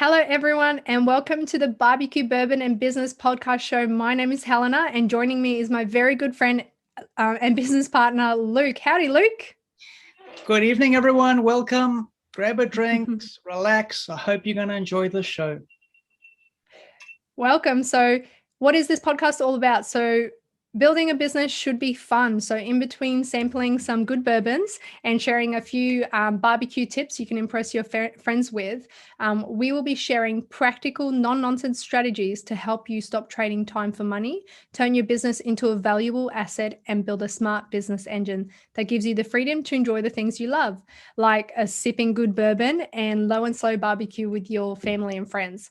Hello, everyone, and welcome to the Barbecue Bourbon and Business Podcast Show. My name is Helena, and joining me is my very good friend and business partner, Luke. Howdy, Luke. Good evening, everyone. Welcome. Grab a drink, relax. I hope you're going to enjoy the show. Welcome. So, what is this podcast all about? So, building a business should be fun. So, in between sampling some good bourbons and sharing a few barbecue tips you can impress your friends with, we will be sharing practical, non-nonsense strategies to help you stop trading time for money, turn your business into a valuable asset, and build a smart business engine that gives you the freedom to enjoy the things you love, like a sipping good bourbon and low and slow barbecue with your family and friends.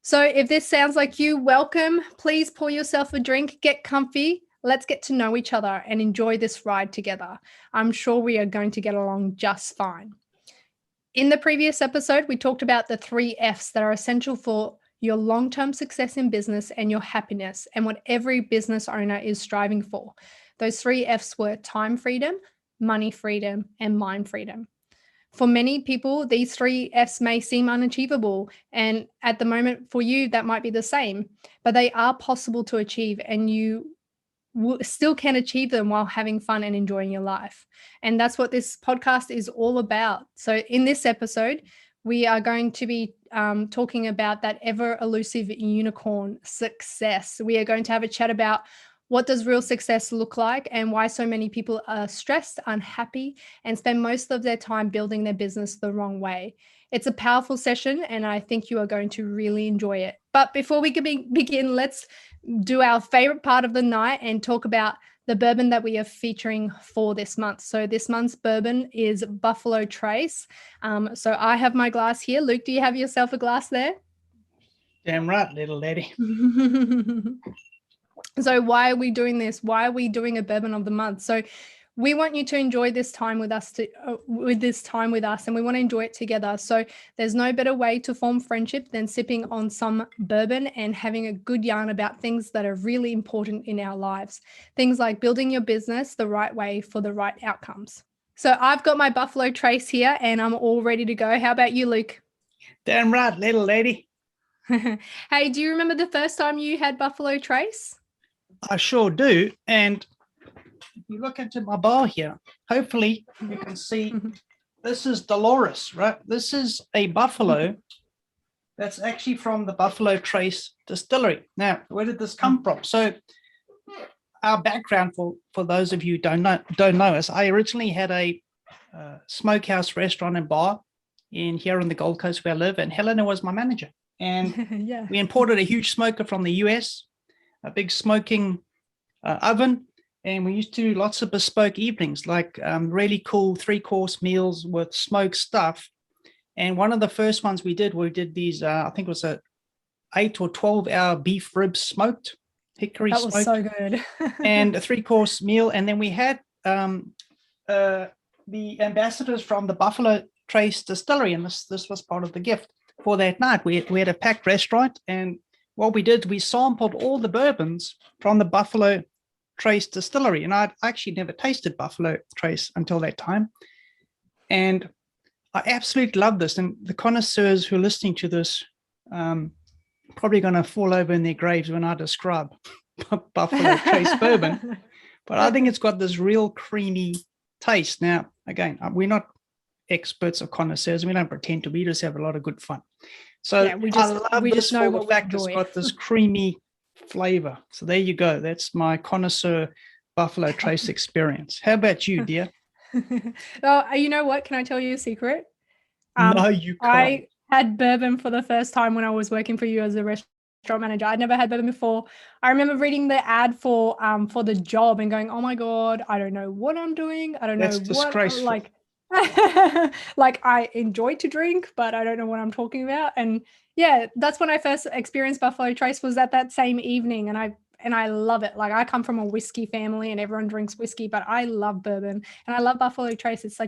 So if this sounds like you, welcome. Please pour yourself a drink, get comfy. Let's get to know each other and enjoy this ride together. I'm sure we are going to get along just fine. In the previous episode, we talked about the 3 F's that are essential for your long-term success in business and your happiness, and what every business owner is striving for. Those 3 F's were time freedom, money freedom, and mind freedom. For many people, these 3 F's may seem unachievable, and at the moment for you, that might be the same, but they are possible to achieve, and you still can achieve them while having fun and enjoying your life. And that's what this podcast is all about. So in this episode, we are going to be talking about that ever elusive unicorn, success. We are going to have a chat about what does real success look like and why so many people are stressed, unhappy, and spend most of their time building their business the wrong way. It's a powerful session, and I think you are going to really enjoy it. But before we begin, let's do our favorite part of the night and talk about the bourbon that we are featuring for this month. So this month's bourbon is Buffalo Trace. So I have my glass here. Luke, do you have yourself a glass there? Damn right, little lady. So why are we doing this? Why are we doing a bourbon of the month? So we want you to enjoy this time with us, and we want to enjoy it together. So there's no better way to form friendship than sipping on some bourbon and having a good yarn about things that are really important in our lives. Things like building your business the right way for the right outcomes. So I've got my Buffalo Trace here and I'm all ready to go. How about you, Luke? Damn right, little lady. Hey, do you remember the first time you had Buffalo Trace? I sure do. And if you look into my bar here, hopefully you can see this is Dolores, right? This is a Buffalo that's actually from the Buffalo Trace distillery. Now, where did this come from? So our background, for those of you who don't know us, I originally had a smokehouse restaurant and bar here on the Gold Coast where I live, and Helena was my manager. And Yeah. we imported a huge smoker from the US, a big smoking oven, and we used to do lots of bespoke evenings, like really cool 3-course meals with smoked stuff. And one of the first ones we did these, I think it was a 8 or 12-hour beef ribs smoked, hickory smoked. That was so good. And a 3-course meal. And then we had the ambassadors from the Buffalo Trace distillery, and this was part of the gift for that night. We had a packed restaurant, and what we did, we sampled all the bourbons from the Buffalo Trace distillery. And I'd actually never tasted Buffalo Trace until that time. And I absolutely love this. And the connoisseurs who are listening to this probably going to fall over in their graves when I describe Buffalo Trace bourbon. But I think it's got this real creamy taste. Now, again, we're not experts or connoisseurs. We don't pretend to. We just have a lot of good fun. So yeah, we just know for the fact it's got this creamy flavor. So there you go. That's my connoisseur Buffalo Trace experience. How about you, dear? Oh, you know what? Can I tell you a secret? No, you can't. I had bourbon for the first time when I was working for you as a restaurant manager. I'd never had bourbon before. I remember reading the ad for the job and going, "Oh my God, I don't know what I'm doing. I don't know what disgraceful. Like I enjoy to drink, but I don't know what I'm talking about." And yeah, that's when I first experienced Buffalo Trace, was at that same evening. And I love it. Like, I come from a whiskey family and everyone drinks whiskey, but I love bourbon and I love Buffalo Trace. It's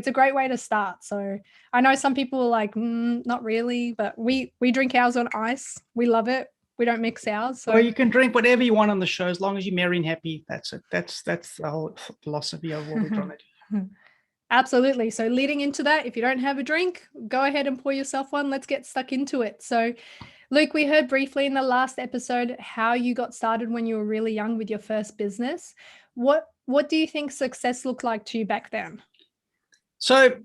a great way to start. So I know some people are like, not really, but we drink ours on ice. We love it. We don't mix ours. So. Well, you can drink whatever you want on the show as long as you're merry and happy. That's it. That's the whole philosophy of what we're trying to do. Absolutely. So leading into that, if you don't have a drink, go ahead and pour yourself one. Let's get stuck into it. So Luke, we heard briefly in the last episode how you got started when you were really young with your first business. What do you think success looked like to you back then? So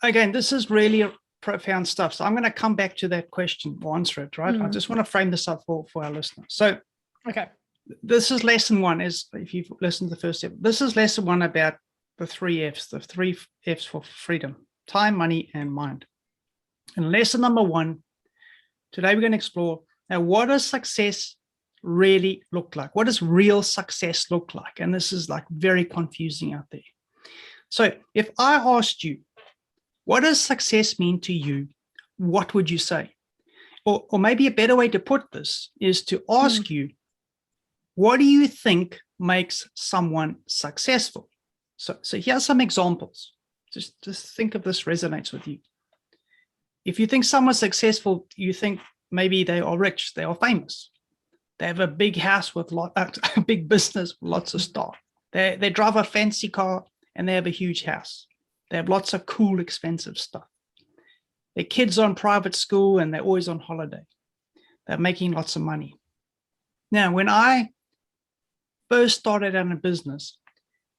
again, this is really profound stuff. So I'm going to come back to that question or answer it, right? I just want to frame this up for our listeners. So okay, this is lesson one, is if you've listened to the first step, this is lesson one about the 3 F's, the 3 F's for freedom: time, money, and mind. And lesson number one, today we're going to explore, now, what does success really look like? What does real success look like? And this is like very confusing out there. So if I asked you, what does success mean to you? What would you say? Or maybe a better way to put this is to ask you, what do you think makes someone successful? So here's some examples. Just think if this resonates with you. If you think someone's successful, you think maybe they are rich, they are famous. They have a big house with a big business with lots of staff. They drive a fancy car and they have a huge house. They have lots of cool, expensive stuff. Their kids are in private school and they're always on holiday. They're making lots of money. Now, when I first started out in business,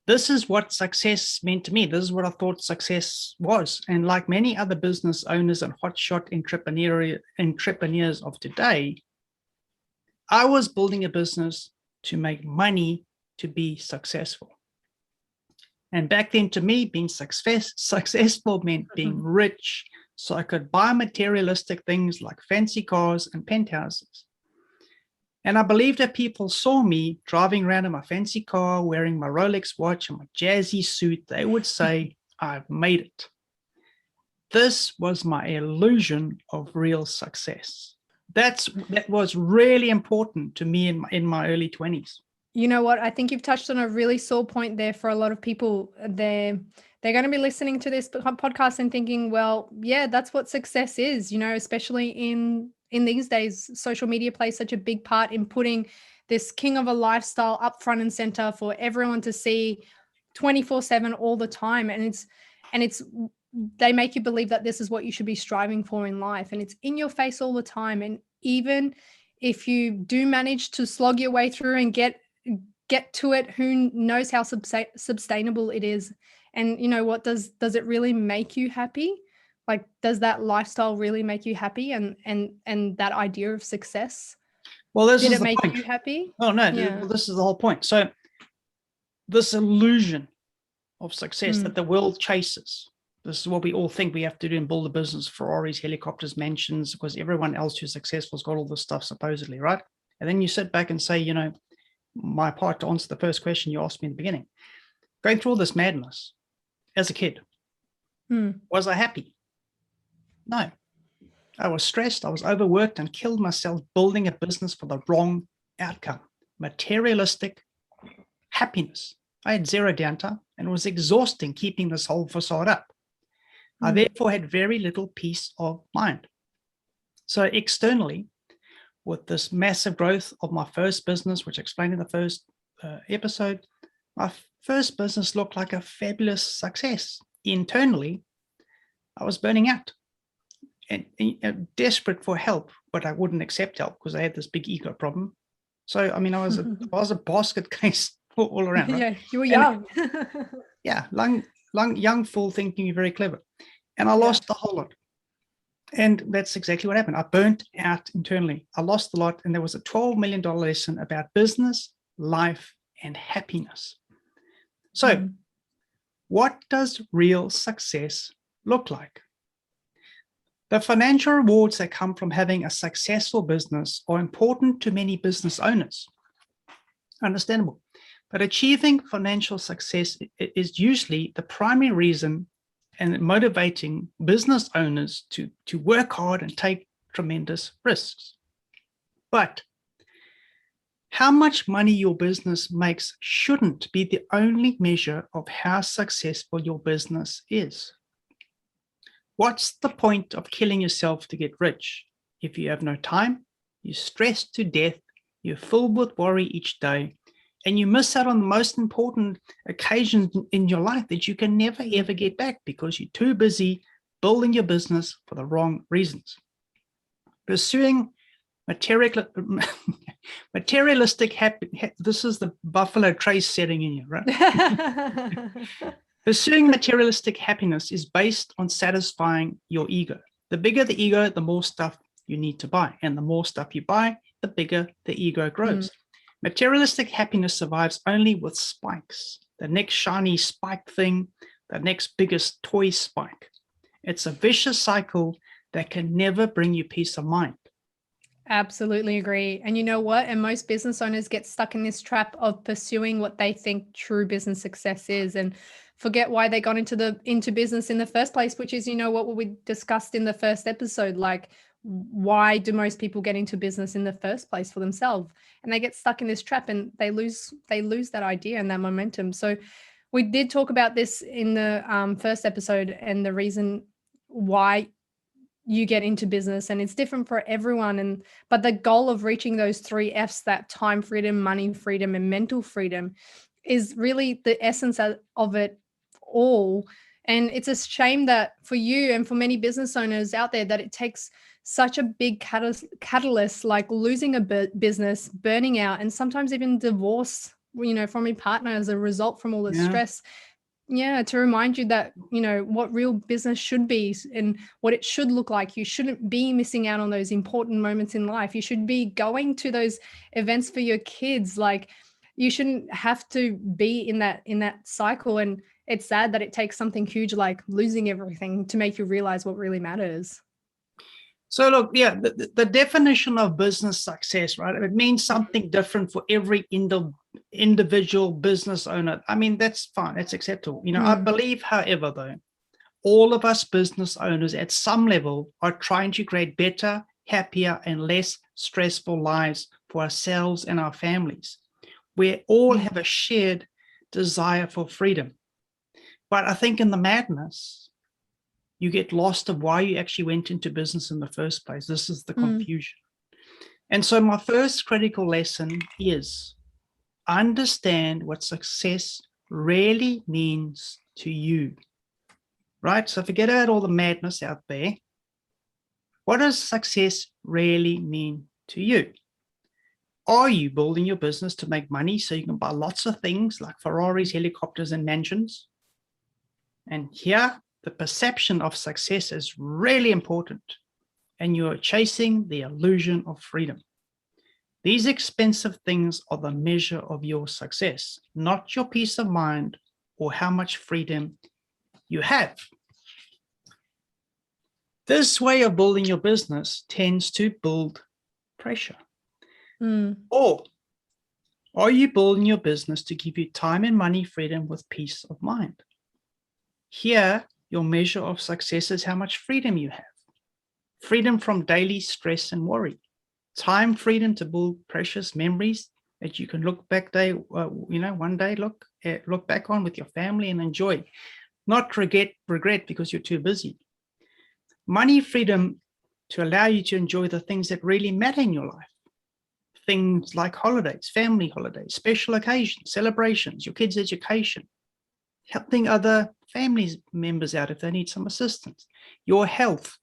this is what success meant to me. This is what I thought success was. And like many other business owners and hotshot entrepreneurs of today, I was building a business to make money to be successful. And back then, to me, being successful meant being rich, so I could buy materialistic things like fancy cars and penthouses. And I believe that people saw me driving around in my fancy car, wearing my Rolex watch and my jazzy suit. They would say, I've made it. This was my illusion of real success. That was really important to me in my early 20s. You know what? I think you've touched on a really sore point there for a lot of people. They're going to be listening to this podcast and thinking, well, yeah, that's what success is, especially in these days. Social media plays such a big part in putting this king of a lifestyle up front and center for everyone to see 24/7 all the time. And it's they make you believe that this is what you should be striving for in life. And it's in your face all the time. And even if you do manage to slog your way through and get to it, who knows how sustainable it is. And what, does it really make you happy? Like, does that lifestyle really make you happy? And that idea of success, well, did it make you happy? Oh no, yeah. This is the whole point. So this illusion of success that the world chases, this is what we all think we have to do and build a business: Ferraris, helicopters, mansions, because everyone else who's successful has got all this stuff supposedly, right? And then you sit back and say, my part to answer the first question you asked me in the beginning, going through all this madness as a kid, was I happy? No. I was stressed, I was overworked, and killed myself building a business for the wrong outcome: materialistic happiness. I had zero downtime and it was exhausting keeping this whole facade up. I therefore had very little peace of mind. So externally, with this massive growth of my first business, which I explained in the first episode, my first business looked like a fabulous success. Internally, I was burning out and desperate for help, but I wouldn't accept help because I had this big ego problem. So, I mean, I was a basket case all around. Right? Yeah, you were young. Yeah, young fool thinking you're very clever. And I lost a whole lot. And that's exactly what happened. I burnt out internally. I lost a lot. And there was a $12 million lesson about business, life, and happiness. So what does real success look like? The financial rewards that come from having a successful business are important to many business owners. Understandable. But achieving financial success is usually the primary reason and motivating business owners to work hard and take tremendous risks. But how much money your business makes shouldn't be the only measure of how successful your business is. What's the point of killing yourself to get rich if you have no time, you're stressed to death, you're filled with worry each day, And you miss out on the most important occasions in your life that you can never, ever get back because you're too busy building your business for the wrong reasons. Pursuing materialistic happiness. This is the Buffalo Trace setting in you, right? Pursuing materialistic happiness is based on satisfying your ego. The bigger the ego, the more stuff you need to buy. And the more stuff you buy, the bigger the ego grows. Materialistic happiness survives only with spikes. The next shiny spike thing, the next biggest toy spike. It's a vicious cycle that can never bring you peace of mind. Absolutely agree. And you know what? And most business owners get stuck in this trap of pursuing what they think true business success is and forget why they got into business in the first place, which is, you know, what we discussed in the first episode, like why do most people get into business in the first place for themselves? And they get stuck in this trap and they lose that idea and that momentum. So we did talk about this in the first episode and the reason why you get into business, and it's different for everyone. But the goal of reaching those 3 F's, that time freedom, money freedom, and mental freedom, is really the essence of it all. And it's a shame that for you and for many business owners out there that it takes such a big catalyst like losing a business, burning out, and sometimes even divorce, you know, from your partner as a result from all the stress. Yeah, to remind you that, you know, what real business should be and what it should look like. You shouldn't be missing out on those important moments in life. You should be going to those events for your kids. Like, you shouldn't have to be in that cycle. And it's sad that it takes something huge like losing everything to make you realize what really matters. So look, yeah, the definition of business success, right? It means something different for every individual business owner. I mean, that's fine. That's acceptable. You know, I believe, however, though, all of us business owners at some level are trying to create better, happier, and less stressful lives for ourselves and our families. We all have a shared desire for freedom. But I think in the madness, you get lost of why you actually went into business in the first place. This is the confusion. And so my first critical lesson is understand what success really means to you, right? So forget about all the madness out there. What does success really mean to you? Are you building your business to make money so you can buy lots of things like Ferraris, helicopters, and mansions? And here, the perception of success is really important, and you are chasing the illusion of freedom. These expensive things are the measure of your success, not your peace of mind or how much freedom you have. This way of building your business tends to build pressure. Or are you building your business to give you time and money freedom with peace of mind? Here, your measure of success is how much freedom you have. Freedom from daily stress and worry. Time freedom to build precious memories that you can look back one day look back on with your family and enjoy. Not regret because you're too busy. Money freedom to allow you to enjoy the things that really matter in your life. Things like holidays, family holidays, special occasions, celebrations, your kids' education, helping other family members out if they need some assistance, your health,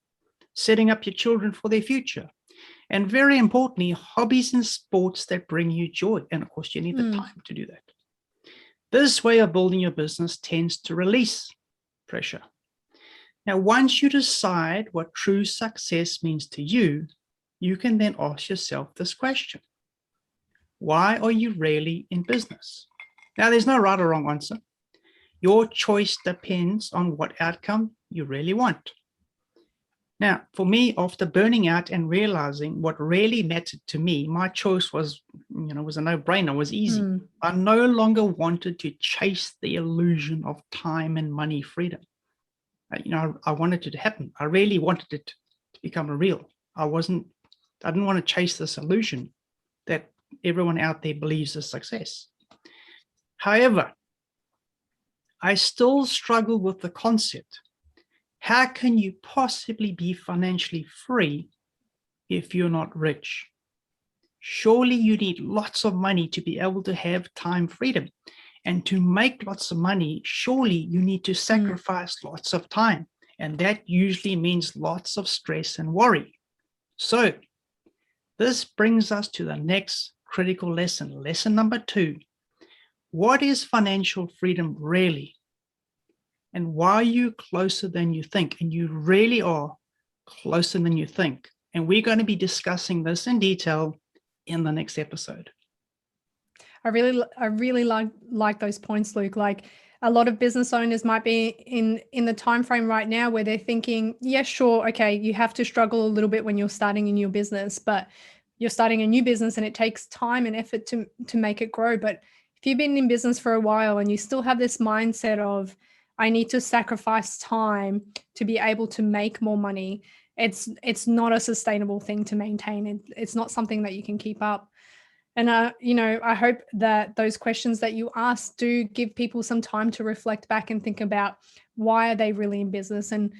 setting up your children for their future, and very importantly, hobbies and sports that bring you joy. And of course, you need the time to do that. This way of building your business tends to release pressure. Now, once you decide what true success means to you, you can then ask yourself this question. Why are you really in business? Now, there's no right or wrong answer. Your choice depends on what outcome you really want. Now, for me, after burning out and realizing what really mattered to me, my choice was a no-brainer, was easy. I no longer wanted to chase the illusion of time and money freedom. I wanted it to happen. I really wanted it to become real. I didn't want to chase this illusion that everyone out there believes is success. However, I still struggle with the concept. How can you possibly be financially free if you're not rich? Surely you need lots of money to be able to have time freedom. And to make lots of money, surely you need to sacrifice lots of time. And that usually means lots of stress and worry. So this brings us to the next critical lesson, lesson number 2. What is financial freedom really? And why are you closer than you think? And you really are closer than you think. And we're going to be discussing this in detail in the next episode. I really like those points, Luke. Like, a lot of business owners might be in the time frame right now where they're thinking, yeah, sure, okay, you have to struggle a little bit when you're starting a new business, but you're starting a new business and it takes time and effort to make it grow. But if you've been in business for a while and you still have this mindset of, I need to sacrifice time to be able to make more money, it's not a sustainable thing to maintain. It's not something that you can keep up. And, I hope that those questions that you asked do give people some time to reflect back and think about, why are they really in business, and,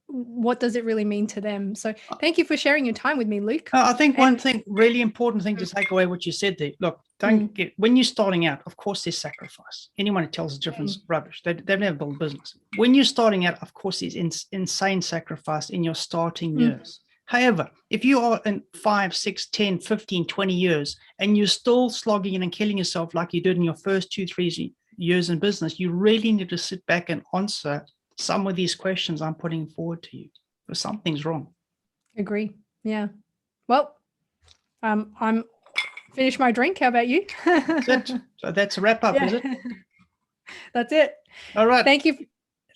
what does it really mean to them? So thank you for sharing your time with me, Luke. I think one thing, really important thing to take away what you said there. Look, don't get, when you're starting out, of course, there's sacrifice. Anyone who tells the difference, rubbish. They've never built a business. When you're starting out, of course, there's insane sacrifice in your starting years. However, if you are in 5, 6, 10, 15, 20 years, and you're still slogging and killing yourself like you did in your first 2, 3 years in business, you really need to sit back and answer some of these questions I'm putting forward to you, because something's wrong. Agree. Yeah. Well, I'm finished my drink. How about you? That's it. So that's a wrap up, is it? That's it. All right. Thank you.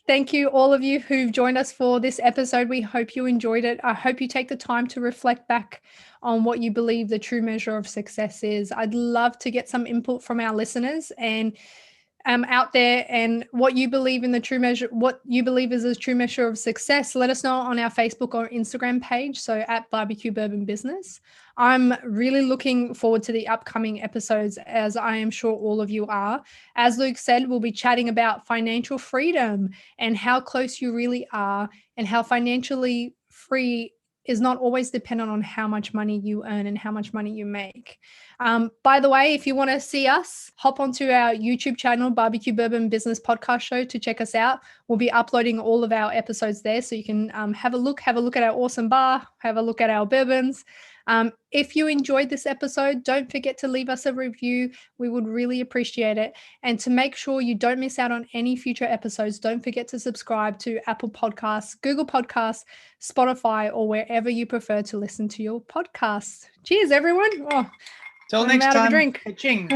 Thank you, all of you who've joined us for this episode. We hope you enjoyed it. I hope you take the time to reflect back on what you believe the true measure of success is. I'd love to get some input from our listeners and out there, and what you believe in the true measure, what you believe is a true measure of success. Let us know on our Facebook or Instagram page, so at Barbecue Bourbon Business. I'm really looking forward to the upcoming episodes, as I am sure all of you are. As Luke said, we'll be chatting about financial freedom and how close you really are, and how financially free is not always dependent on how much money you earn and how much money you make. By the way, if you want to see us, hop onto our YouTube channel, Barbecue Bourbon Business Podcast Show, to check us out. We'll be uploading all of our episodes there, so you can have a look at our awesome bar, have a look at our bourbons. If you enjoyed this episode, don't forget to leave us a review. We would really appreciate it. And to make sure you don't miss out on any future episodes, don't forget to subscribe to Apple Podcasts, Google Podcasts, Spotify, or wherever you prefer to listen to your podcasts. Cheers, everyone. Till next time. Drink. Ching.